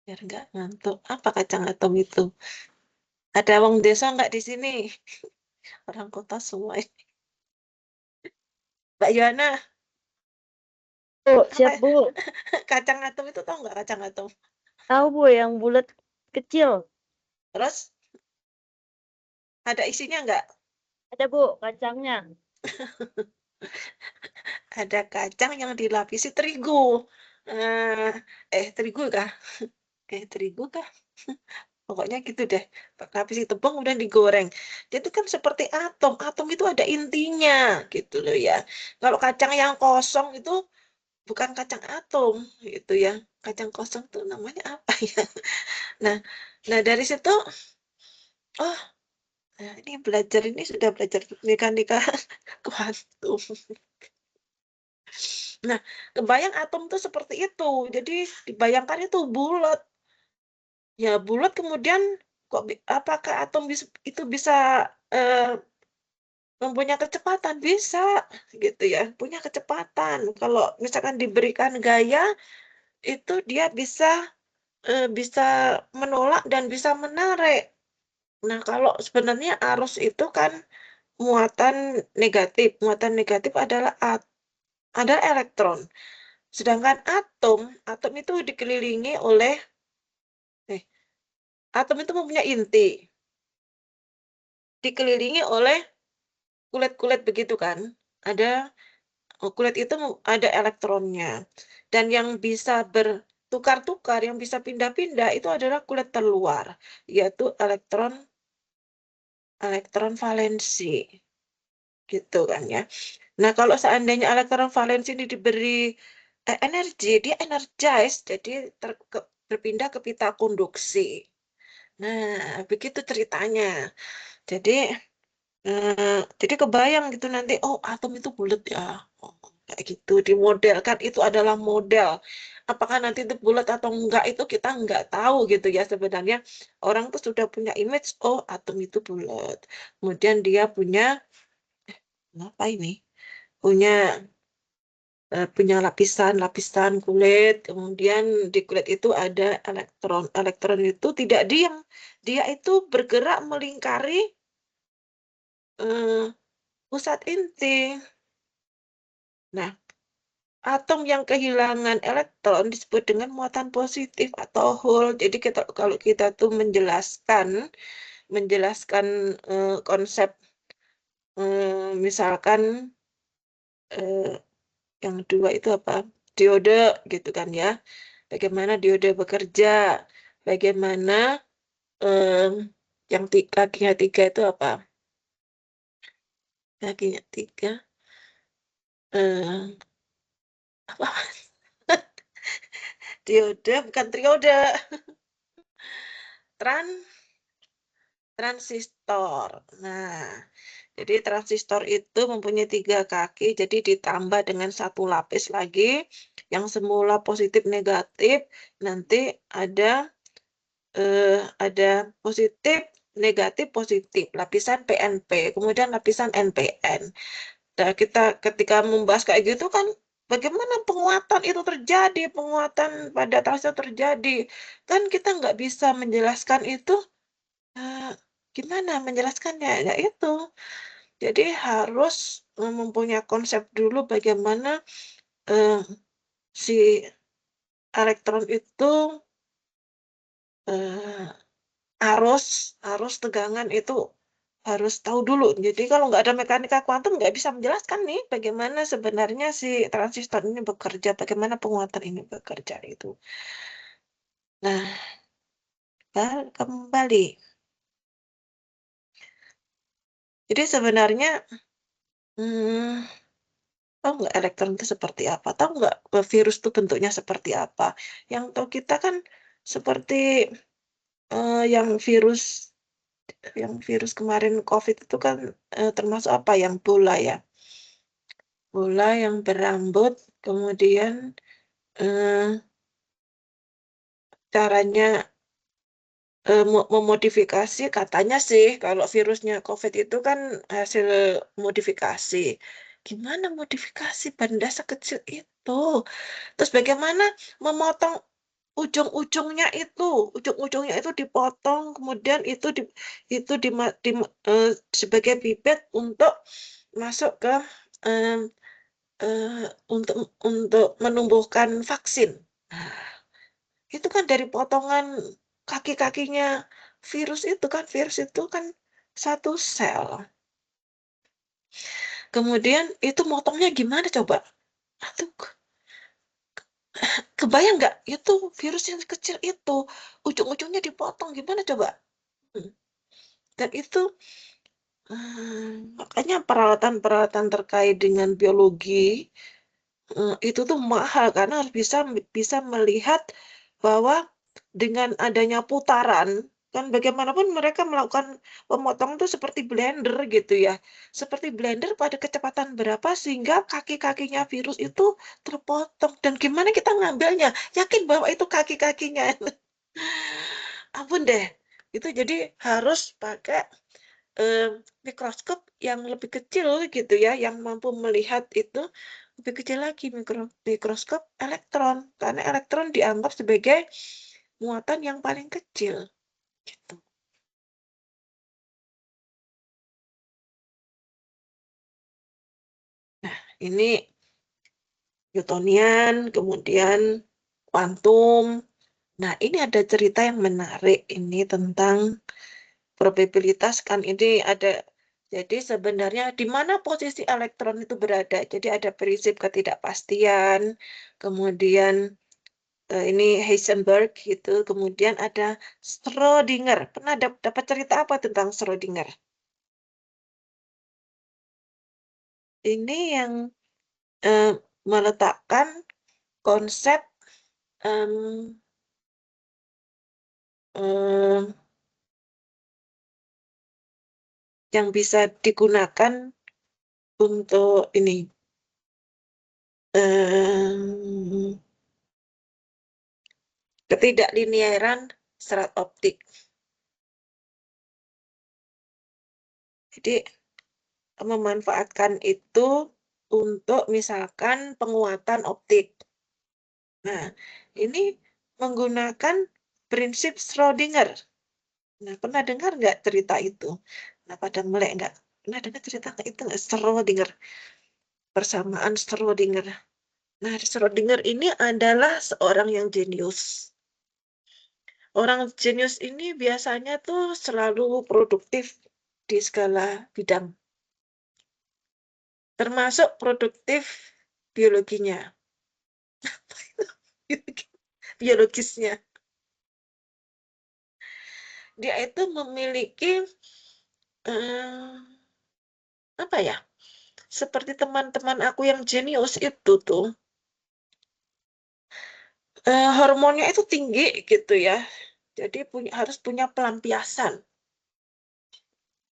Biar nggak ngantuk. Apa kacang atom itu? Ada wong desa nggak di sini? Orang kota semua ini. Mbak Yana, Bu, apa siap Bu. kacang atom itu tahu nggak kacang atom? Tahu Bu yang bulat kecil. Terus ada isinya nggak? Ada Bu kacangnya. Ada kacang yang dilapisi terigu. Terigu kah? Terigu kah? Pokoknya gitu deh. Lapisi tepung udah digoreng. Dia itu kan seperti atom. Atom itu ada intinya gitu loh ya. Kalau kacang yang kosong itu bukan kacang atom gitu ya. Kacang kosong tuh namanya apa ya? Nah, nah dari situ, oh, nah ini belajar ini sudah belajar nikah-nikah kuantum. Nah, kebayang atom tuh seperti itu. Jadi dibayangkan itu bulat. Ya bulat kemudian kok apakah atom itu bisa eh, mempunyai kecepatan? Bisa gitu ya. Punya kecepatan. Kalau misalkan diberikan gaya itu dia bisa menolak dan bisa menarik. Nah, kalau sebenarnya arus itu kan muatan negatif. Muatan negatif adalah elektron. Sedangkan atom itu dikelilingi oleh eh, atom itu mempunyai inti, dikelilingi oleh kulit-kulit begitu kan. Ada kulit itu ada elektronnya. Dan yang bisa bertukar-tukar, yang bisa pindah-pindah itu adalah kulit terluar, yaitu elektron elektron valensi. Gitu kan ya. Nah, kalau seandainya elektron valensi ini diberi energi, dia energize, jadi berpindah ke pita konduksi. Nah, begitu ceritanya. Jadi, jadi kebayang gitu nanti, oh atom itu bulat ya. Oh, kayak gitu, dimodelkan itu adalah model. Apakah nanti itu bulat atau enggak itu kita enggak tahu gitu ya sebenarnya. Orang tuh sudah punya image, oh atom itu bulat. Kemudian dia apa ini? Punya punya lapisan-lapisan kulit, kemudian di kulit itu ada elektron. Elektron itu tidak diam, dia itu bergerak melingkari eh, pusat inti. Nah, atom yang kehilangan elektron disebut dengan muatan positif atau hole. Jadi kalau kita tuh menjelaskan konsep misalkan eh, yang dua itu apa? Diode gitu kan ya. Bagaimana diode bekerja, bagaimana em, yang kakinya tiga itu apa? Kakinya tiga, em, apa? Diode bukan triode, tran transistor. Nah, jadi transistor itu mempunyai tiga kaki, jadi ditambah dengan satu lapis lagi, yang semula positif negatif, nanti ada positif, negatif, positif, lapisan PNP, kemudian lapisan NPN. Nah, kita ketika membahas kayak gitu kan, bagaimana penguatan itu terjadi, penguatan pada transistor terjadi, kan kita nggak bisa menjelaskan itu, eh, gimana menjelaskannya, ya itu. Jadi harus mempunyai konsep dulu bagaimana eh, si elektron itu eh, arus arus tegangan itu harus tahu dulu. Jadi kalau nggak ada mekanika kuantum nggak bisa menjelaskan nih bagaimana sebenarnya si transistor ini bekerja, bagaimana penguatan ini bekerja itu. Nah, kembali. Jadi sebenarnya hmm, tahu nggak elektron itu seperti apa? Tahu nggak virus itu bentuknya seperti apa? Yang tahu kita kan seperti yang virus kemarin COVID itu kan termasuk apa yang bola ya? Bola yang berambut, kemudian eh, caranya memodifikasi katanya sih kalau virusnya COVID itu kan hasil modifikasi. Gimana modifikasi benda sekecil itu? Terus bagaimana memotong? ujung-ujungnya itu dipotong, kemudian itu sebagai bibit untuk masuk ke untuk menumbuhkan vaksin. Nah, itu kan dari potongan kaki-kakinya virus itu kan satu sel. Kemudian itu motongnya gimana coba? Aduh, kebayang nggak? Itu virus yang kecil itu ujung-ujungnya dipotong gimana coba? Dan itu makanya peralatan-peralatan terkait dengan biologi itu tuh mahal karena harus bisa melihat bahwa dengan adanya putaran kan bagaimanapun mereka melakukan pemotongan itu seperti blender gitu ya. Seperti blender pada kecepatan berapa sehingga kaki-kakinya virus itu terpotong dan gimana kita ngambilnya? Yakin bahwa itu kaki-kakinya. Ampun deh. Itu jadi harus pakai mikroskop yang lebih kecil gitu ya, yang mampu melihat itu lebih kecil lagi mikroskop elektron, karena elektron dianggap sebagai muatan yang paling kecil gitu. Nah, ini Newtonian, kemudian kuantum. Nah, ini ada cerita yang menarik ini tentang probabilitas kan ini ada. Jadi sebenarnya di mana posisi elektron itu berada. Jadi ada prinsip ketidakpastian, kemudian ini Heisenberg gitu, kemudian ada Schrödinger. Pernah dapat cerita apa tentang Schrödinger? Ini yang eh, meletakkan konsep em, em, yang bisa digunakan untuk ini em, ketidaklinearan serat optik. Jadi memanfaatkan itu untuk misalkan penguatan optik. Nah, ini menggunakan prinsip Schrödinger. Nah, pernah dengar nggak cerita itu? Nah, pada melek nggak? Pernah dengar cerita itu nggak? Schrödinger. Persamaan Schrödinger. Nah, Schrödinger ini adalah seorang yang jenius. Orang jenius ini biasanya tuh selalu produktif di segala bidang. Termasuk produktif biologinya. Biologisnya. Dia itu memiliki apa ya? Seperti teman-teman aku yang jenius itu tuh hormonnya itu tinggi gitu ya. Jadi harus punya pelampiasan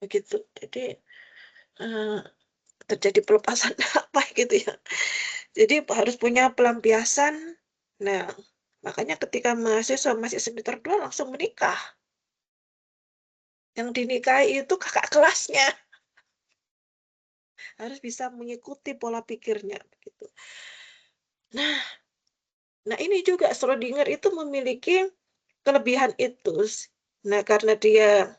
begitu. Jadi eh, terjadi pelepasan apa gitu ya. Jadi harus punya pelampiasan. Nah, makanya ketika mahasiswa masih semester 2 langsung menikah. Yang dinikahi itu kakak kelasnya. Harus bisa mengikuti pola pikirnya begitu. Nah, ini juga Schrödinger itu memiliki kelebihan itu. Nah, karena dia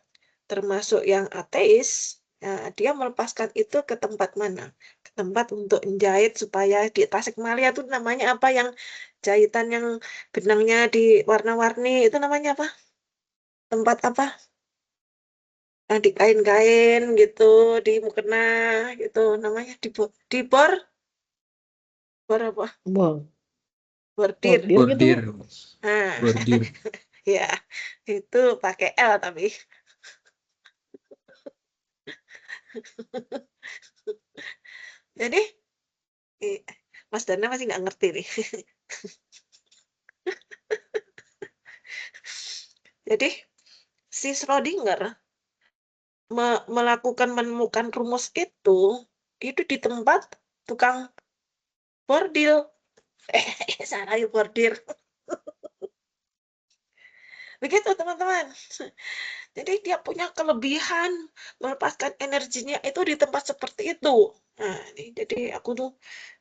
termasuk yang ateis, nah, dia melepaskan itu ke tempat mana? Ke tempat untuk menjahit supaya di Tasikmalaya itu namanya apa yang jahitan yang benangnya di warna-warni itu namanya apa? Tempat apa? Yang di kain-kain gitu, di mukena gitu, namanya di bor apa? Bang, Bordir. bordir gitu. Bordir, Nah, bordir. ya itu pakai L tapi. Jadi Mas Dana masih nggak ngerti nih. Jadi si Schrödinger menemukan rumus itu di tempat tukang bordil. Salah ya bordir. Begitu teman-teman. Jadi dia punya kelebihan melepaskan energinya itu di tempat seperti itu. Nah, jadi aku tuh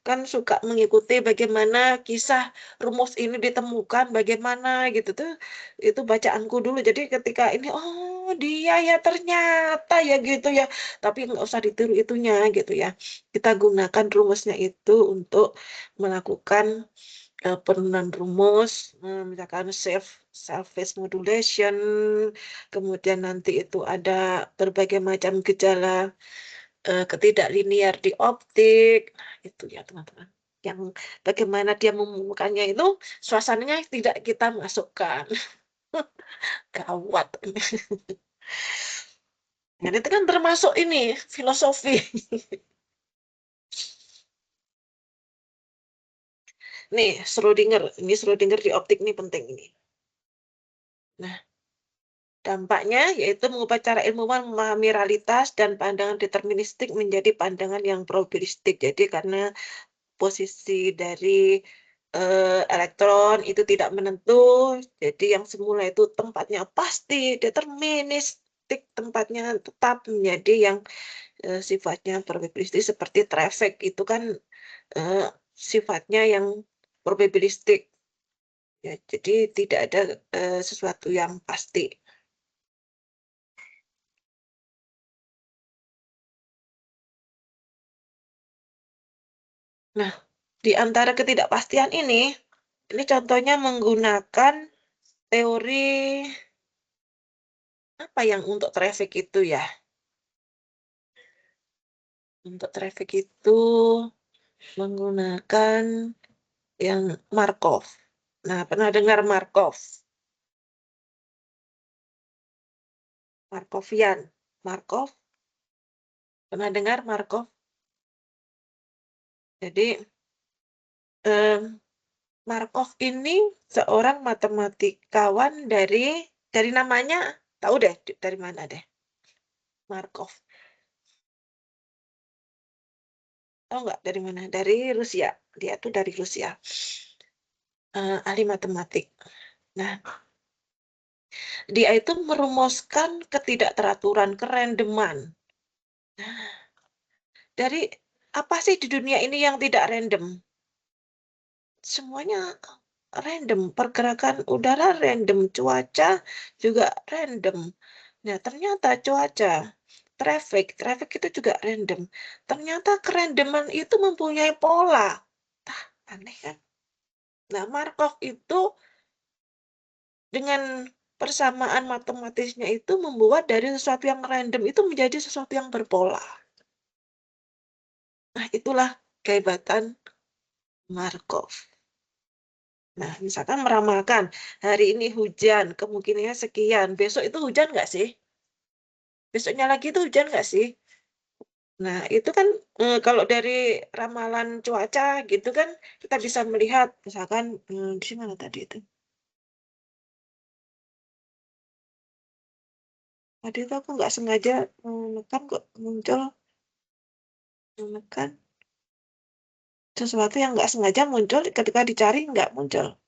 kan suka mengikuti bagaimana kisah rumus ini ditemukan, bagaimana gitu tuh, itu bacaanku dulu. Jadi ketika ini, oh dia ya ternyata ya gitu ya, tapi nggak usah ditiru itunya gitu ya. Kita gunakan rumusnya itu untuk melakukan penurunan rumus, misalkan self-phase modulation, kemudian nanti itu ada berbagai macam gejala ketidaklinier di optik. Nah, itu ya teman-teman. Yang bagaimana dia menemukannya itu suasananya tidak kita masukkan. Gawat. Dan itu kan termasuk ini filosofi. Nih, Schrödinger. Ini Schrödinger di optik ini penting ini. Nah, dampaknya yaitu mengubah cara ilmuwan memahami realitas dan pandangan deterministik menjadi pandangan yang probabilistik. Jadi karena posisi dari elektron itu tidak menentu, jadi yang semula itu tempatnya pasti deterministik, tempatnya tetap menjadi yang sifatnya probabilistik seperti traffic itu kan eh, sifatnya yang probabilistik. Ya, jadi tidak ada sesuatu yang pasti. Nah, di antara ketidakpastian ini contohnya menggunakan teori apa yang untuk traffic itu ya? Untuk traffic itu menggunakan yang Markov. Nah, pernah dengar Markov? Markovian. Markov, pernah dengar Markov? Jadi, eh, Markov ini seorang matematikawan dari namanya, tahu deh dari mana deh? Markov. Tahu nggak dari mana? Dari Rusia. Dia tuh dari Rusia. Ahli matematik. Nah, dia itu merumuskan ketidakteraturan, kerandoman. Dari apa sih di dunia ini yang tidak random? Semuanya random, pergerakan udara random, cuaca juga random. Nah, ternyata cuaca, traffic itu juga random. Ternyata kerandoman itu mempunyai pola. Tah, aneh kan? Nah, Markov itu dengan persamaan matematisnya itu membuat dari sesuatu yang random itu menjadi sesuatu yang berpola. Nah, itulah kehebatan Markov. Nah, misalkan meramalkan, hari ini hujan, kemungkinannya sekian. Besok itu hujan nggak sih? Besoknya lagi itu hujan nggak sih? Nah, itu kan kalau dari ramalan cuaca gitu kan, kita bisa melihat, misalkan, di mana tadi itu? Tadi itu aku nggak sengaja menekan kok muncul, menekan sesuatu yang nggak sengaja muncul, ketika dicari nggak muncul.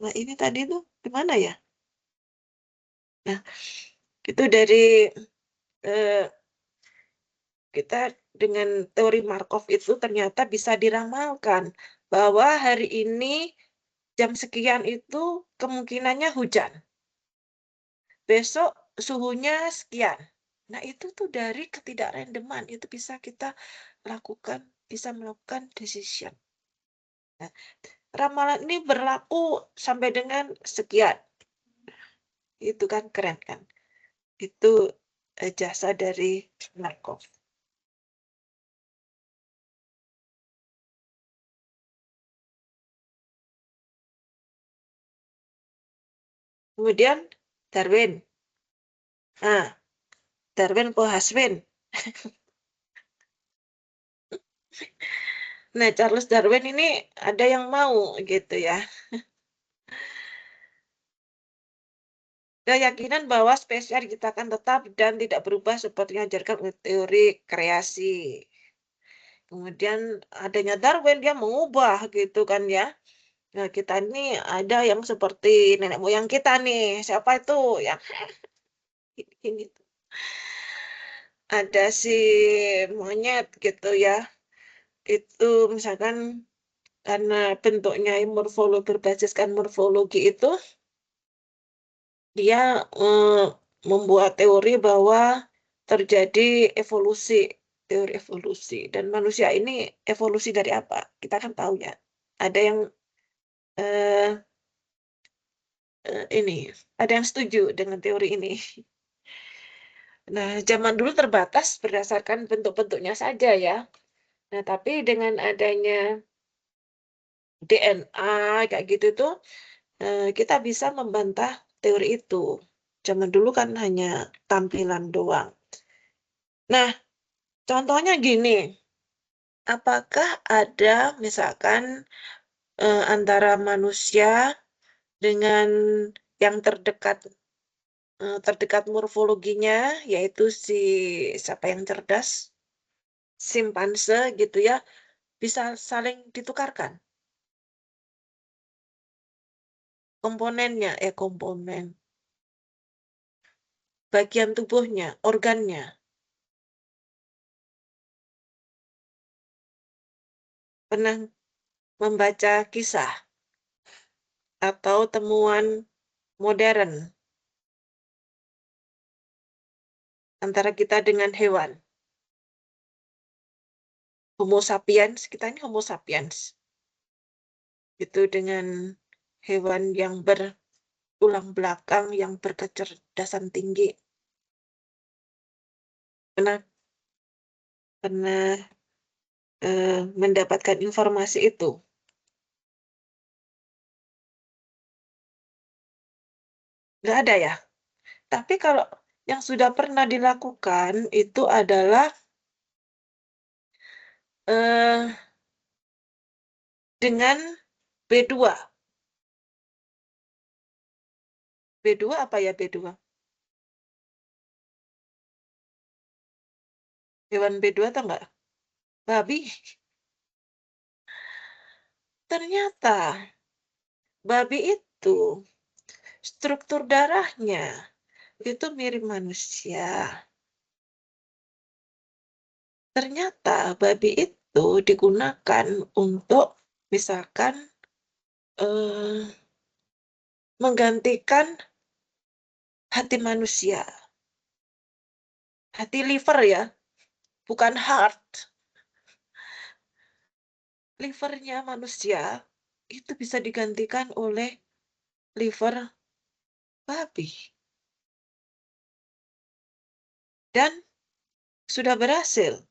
Nah, ini tadi tuh gimana ya? Nah, itu dari eh, kita dengan teori Markov itu ternyata bisa diramalkan bahwa hari ini jam sekian itu kemungkinannya hujan. Besok suhunya sekian. Nah, itu tuh dari ketidakrandoman itu bisa kita lakukan, bisa melakukan decision. Nah, ramalan ini berlaku sampai dengan sekian. Itu kan keren kan? Itu jasa dari Markov. Kemudian Darwin. Nah, Darwin Pohaswin. Nah, Charles Darwin ini ada yang mau gitu ya. Keyakinan bahwa spesies diciptakan tetap dan tidak berubah seperti yang diajarkan oleh teori kreasi. Kemudian adanya Darwin dia mengubah gitu kan ya. Nah, kita ini ada yang seperti nenek moyang kita nih. Siapa itu? Yang ini. ada si monyet gitu ya. Itu misalkan karena bentuknya berbasiskan morfologi itu, dia membuat teori bahwa terjadi evolusi, teori evolusi. Dan manusia ini evolusi dari apa? Kita kan tahu ya. Ada yang eh, ini, ada yang setuju dengan teori ini. Nah, zaman dulu terbatas berdasarkan bentuk-bentuknya saja ya. Nah, tapi dengan adanya DNA kayak gitu tuh, kita bisa membantah teori itu. Zaman dulu kan hanya tampilan doang. Nah, contohnya gini, apakah ada misalkan antara manusia dengan yang terdekat morfologinya, yaitu si siapa yang cerdas, simpanse gitu ya, bisa saling ditukarkan komponennya, komponen, bagian tubuhnya, organnya. Pernah membaca kisah atau temuan modern antara kita dengan hewan. Homo sapiens, kita ini Homo sapiens. Itu dengan hewan yang berulang belakang, yang berkecerdasan tinggi. Pernah, pernah mendapatkan informasi itu. Nggak ada ya? Tapi kalau yang sudah pernah dilakukan itu adalah eh, dengan B2. B2 apa ya B2? Hewan B2 atau enggak? Babi. Ternyata babi itu struktur darahnya itu mirip manusia. Ternyata babi itu digunakan untuk misalkan eh, menggantikan hati manusia. Hati liver ya, bukan heart. Livernya manusia itu bisa digantikan oleh liver babi. Dan sudah berhasil,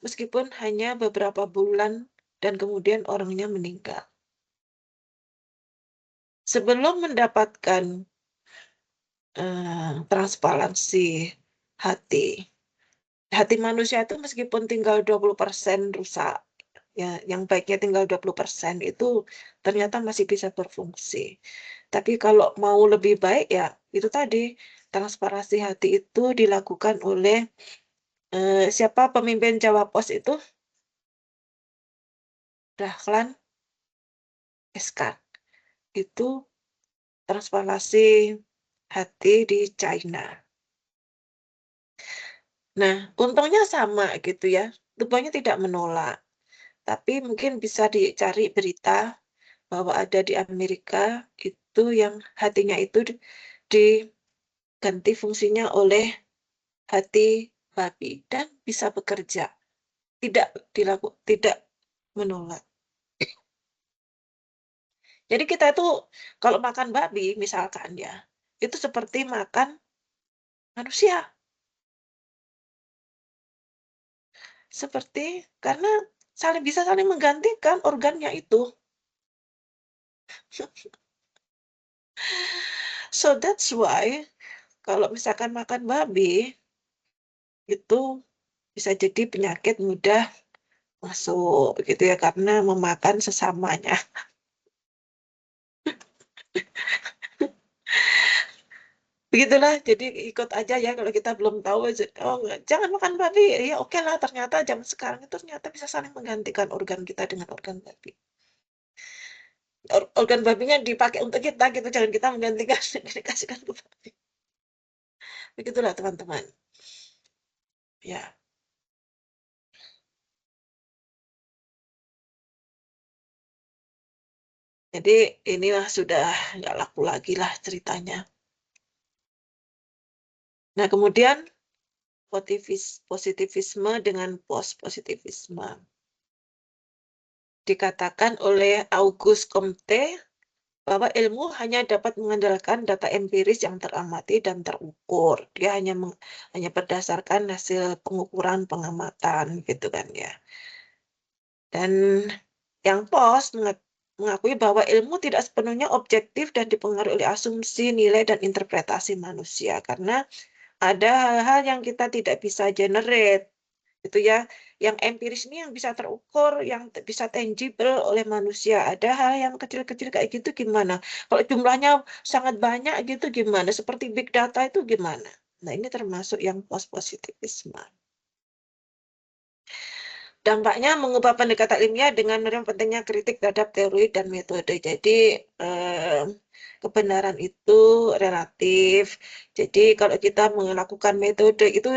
meskipun hanya beberapa bulan dan kemudian orangnya meninggal. Sebelum mendapatkan transparansi hati, hati manusia itu meskipun tinggal 20% rusak, ya, yang baiknya tinggal 20% itu ternyata masih bisa berfungsi. Tapi kalau mau lebih baik ya itu tadi, transparansi hati itu dilakukan oleh siapa pemimpin Jawa Pos itu? Dahlan Iskan. Itu transplantasi hati di China. Nah, untungnya sama gitu ya. Tubuhnya tidak menolak. Tapi mungkin bisa dicari berita bahwa ada di Amerika itu yang hatinya itu diganti fungsinya oleh hati babi dan bisa bekerja. Tidak menolak. Jadi kita itu kalau makan babi misalkan ya, itu seperti makan manusia. Seperti karena bisa saling menggantikan organnya itu. So that's why kalau misalkan makan babi itu bisa jadi penyakit mudah masuk gitu ya karena memakan sesamanya. Begitulah, jadi ikut aja ya kalau kita belum tahu. Oh, jangan makan babi. Ya oke lah, ternyata zaman sekarang itu ternyata bisa saling menggantikan organ kita dengan organ babi. Organ babinya dipakai untuk kita gitu, jangan kita menggantikan dikasihkan ke babi. Begitulah teman-teman. Ya. Jadi inilah sudah nggak laku lagi lah ceritanya. Nah, kemudian positivisme dengan post-positivisme. Dikatakan oleh Auguste Comte bahwa ilmu hanya dapat mengandalkan data empiris yang teramati dan terukur. Dia hanya berdasarkan hasil pengukuran pengamatan gitu kan ya. Dan yang post mengakui bahwa ilmu tidak sepenuhnya objektif dan dipengaruhi oleh asumsi, nilai, dan interpretasi manusia. Karena ada hal-hal yang kita tidak bisa generate, gitu ya. Yang empiris ini yang bisa terukur, yang bisa tangible oleh manusia. Ada hal yang kecil-kecil kayak gitu gimana? Kalau jumlahnya sangat banyak gitu gimana? Seperti big data itu gimana? Nah, ini termasuk yang post-positivisme. Dampaknya mengubah pendekatan ilmiah dengan menerima pentingnya kritik terhadap teori dan metode. Jadi kebenaran itu relatif. Jadi kalau kita melakukan metode itu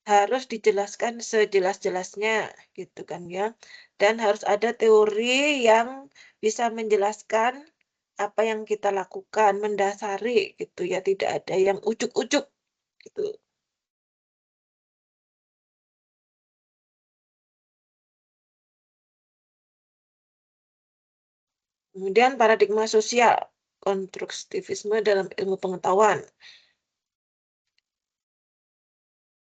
harus dijelaskan sejelas-jelasnya gitu kan ya. Dan harus ada teori yang bisa menjelaskan apa yang kita lakukan, mendasari gitu ya, tidak ada yang ujuk-ujuk gitu. Kemudian paradigma sosial, konstruktivisme dalam ilmu pengetahuan.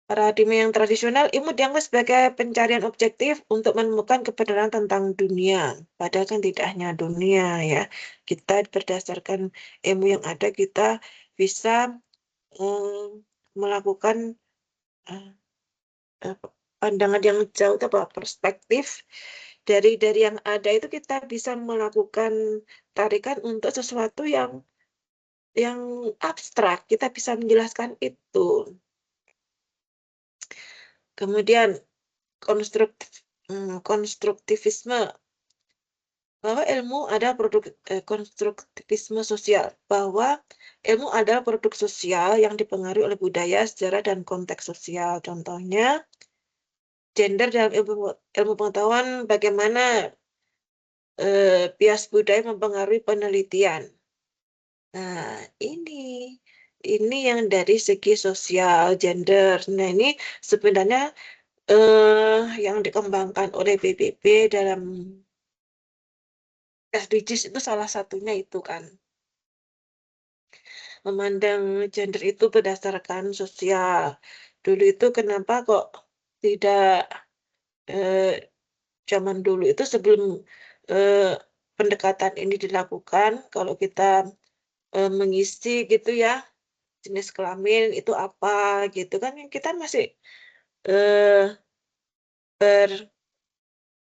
Paradigma yang tradisional, ilmu dianggap sebagai pencarian objektif untuk menemukan kebenaran tentang dunia. Padahal kan tidak hanya dunia ya. Kita berdasarkan ilmu yang ada, kita bisa melakukan eh, pandangan yang jauh, apa perspektif dari yang ada itu kita bisa melakukan tarikan untuk sesuatu yang abstrak. Kita bisa menjelaskan itu. Kemudian konstruktivisme bahwa ilmu adalah produk konstruktivisme sosial, bahwa ilmu adalah produk sosial yang dipengaruhi oleh budaya, sejarah, dan konteks sosial. Contohnya, gender dalam ilmu pengetahuan, bagaimana bias budaya mempengaruhi penelitian. Nah, ini yang dari segi sosial, gender. Nah, ini sebenarnya yang dikembangkan oleh PBB dalam SDGs itu salah satunya itu kan. Memandang gender itu berdasarkan sosial. Dulu itu kenapa kok tidak eh, zaman dulu itu sebelum eh, pendekatan ini dilakukan, kalau kita mengisi gitu ya jenis kelamin itu apa gitu kan kita masih eh, ber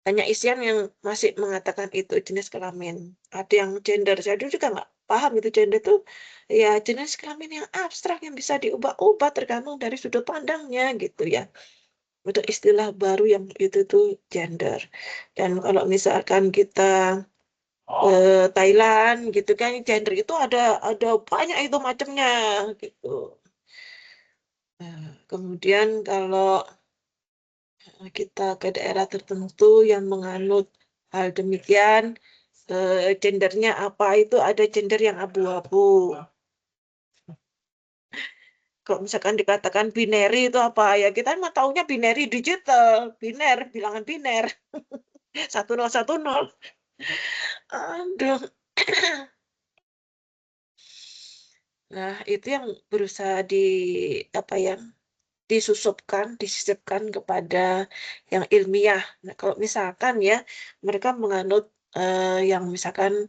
banyak isian yang masih mengatakan itu jenis kelamin. Ada yang gender. Saya dulu juga nggak paham itu gender itu ya jenis kelamin yang abstrak yang bisa diubah-ubah tergantung dari sudut pandangnya gitu ya. Itu istilah baru yang itu tuh gender. Dan kalau misalkan kita Thailand gitu kan gender itu ada banyak itu macamnya gitu. Nah, kemudian kalau kita ke daerah tertentu yang menganut hal demikian, gendernya apa itu ada gender yang abu-abu. Kalau misalkan dikatakan binary itu apa ya kita mah taunya binary digital, biner, bilangan biner, 1010. Aduh. Nah, itu yang berusaha apa ya, disisipkan kepada yang ilmiah. Nah, kalau misalkan ya mereka menganut yang misalkan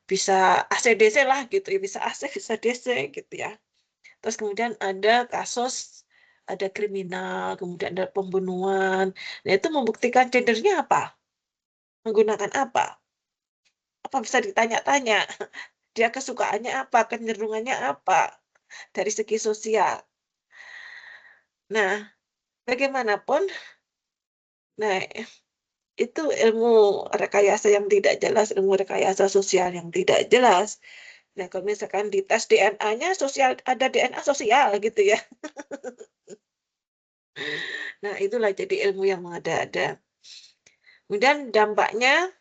bisa ACDC lah gitu ya, bisa AC, bisa DC gitu ya. Terus kemudian ada kasus, ada kriminal, kemudian ada pembunuhan. Nah, itu membuktikan gendernya apa? Menggunakan apa? Apa bisa ditanya-tanya? Dia kesukaannya apa? Kecenderungannya apa? Dari segi sosial. Nah, bagaimanapun, nah itu ilmu rekayasa yang tidak jelas, ilmu rekayasa sosial yang tidak jelas. Nah, kalau misalkan di tes DNA-nya sosial, ada DNA sosial gitu ya. Nah, itulah jadi ilmu yang mengada-ada. Kemudian dampaknya,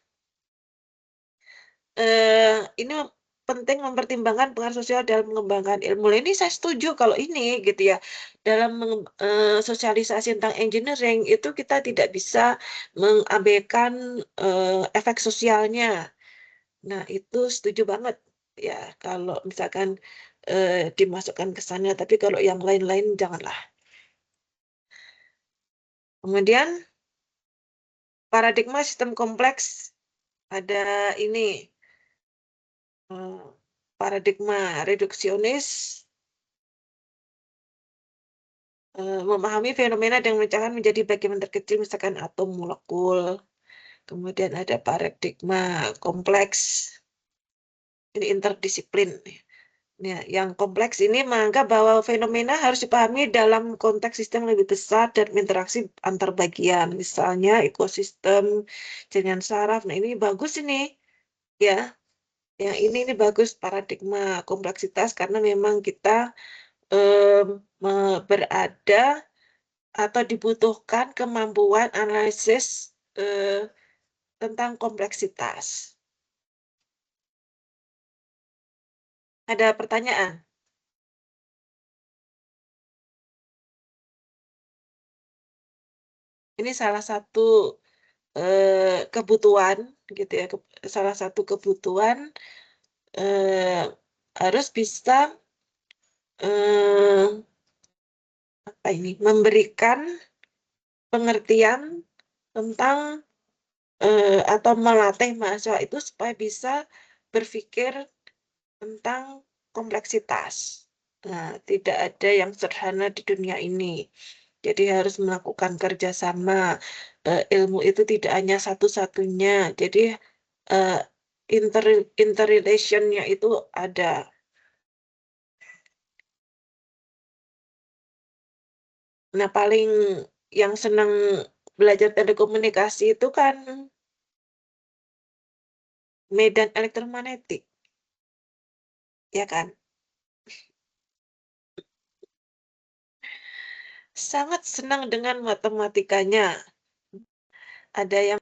ini penting mempertimbangkan pengaruh sosial dalam mengembangkan ilmu. Ini saya setuju kalau ini gitu ya, dalam sosialisasi tentang engineering itu kita tidak bisa mengabaikan, efek sosialnya. Nah, itu setuju banget ya kalau misalkan, dimasukkan ke sana, tapi kalau yang lain-lain janganlah. Kemudian paradigma sistem kompleks, ada ini, paradigma reduksionis, memahami fenomena yang memecahkan menjadi bagian terkecil misalkan atom, molekul. Kemudian ada paradigma kompleks, ini interdisiplin. Ya, yang kompleks ini menganggap bahwa fenomena harus dipahami dalam konteks sistem lebih besar dan interaksi antar bagian, misalnya ekosistem, jaringan saraf. Nah, ini bagus ini, ya. Yang ini bagus paradigma kompleksitas karena memang kita berada atau dibutuhkan kemampuan analisis tentang kompleksitas. Ada pertanyaan? Ini salah satu kebutuhan gitu ya, salah satu kebutuhan harus bisa eh, apa ini memberikan pengertian tentang atau melatih mahasiswa itu supaya bisa berpikir tentang kompleksitas. Nah, tidak ada yang sederhana di dunia ini. Jadi harus melakukan kerjasama. Ilmu itu tidak hanya satu-satunya. Jadi eh, inter interrelationnya itu ada. Nah, paling yang senang belajar telekomunikasi itu kan medan elektromagnetik, ya kan? Sangat senang dengan matematikanya. Ada yang